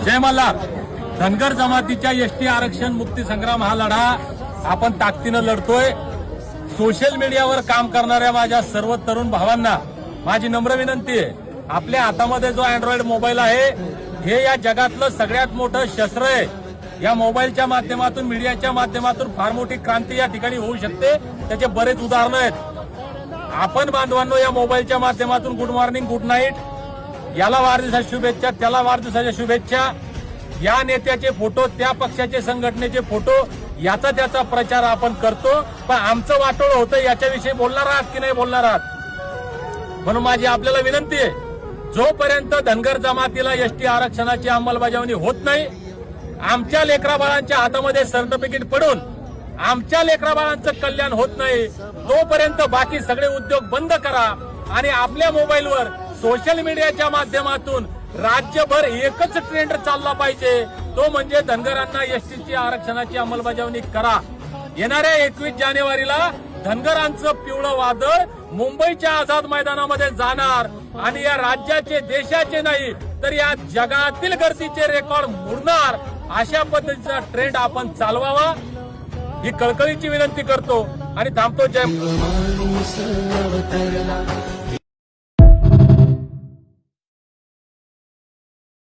जय मल्हार. धनगर जमातीच्या एसटी आरक्षण मुक्ती संग्राम हा लढा आपण ताकदीनं लढतोय. सोशल मीडियावर काम करणाऱ्या माझ्या सर्व तरुण भावांना माझी नम्र विनंती आहे, आपल्या हातामध्ये जो अँड्रॉइड मोबाईल आहे हे या जगातलं सगळ्यात मोठं शस्त्र आहे. या मोबाईलच्या माध्यमातून, मीडियाच्या माध्यमातून फार मोठी क्रांती या ठिकाणी होऊ शकते. त्याचे बरेच उदाहरणं आहेत. आपण बांधवांनो या मोबाईलच्या माध्यमातून गुड मॉर्निंग, गुड नाईट, याला वाढदिवसाच्या शुभेच्छा, त्याला वाढदिवसाच्या शुभेच्छा, या नेत्याचे फोटो, त्या पक्षाचे, संघटनेचे फोटो, याचा त्याचा प्रचार आपण करतो. पण आमचं वाटोळ होतं याच्याविषयी बोलणार आहात की नाही बोलणार आहात? म्हणून माझी आपल्याला विनंती आहे, जोपर्यंत धनगर जमातीला एसटी आरक्षणाची अंमलबजावणी होत नाही, आमच्या लेकराबाळांच्या हातामध्ये सर्टिफिकेट पडून आमच्या लेकराबाळांचं कल्याण होत नाही, तोपर्यंत बाकी सगळे उद्योग बंद करा आणि आपल्या मोबाईलवर सोशल मीडियाच्या माध्यमातून राज्यभर एकच ट्रेंड चालला पाहिजे, तो म्हणजे धनगरांना एसटीची आरक्षणाची अंमलबजावणी करा. येणाऱ्या 21 जानेवारीला धनगरांचं पिवळं वादळ मुंबईच्या आझाद मैदानामध्ये जाणार आणि या राज्याचे, देशाचे नाही तर या जगातील गर्दीचे रेकॉर्ड मोडणार. अशा पद्धतीचा ट्रेंड आपण चालवावा ही कळकळीची विनंती करतो आणि थांबतो. जय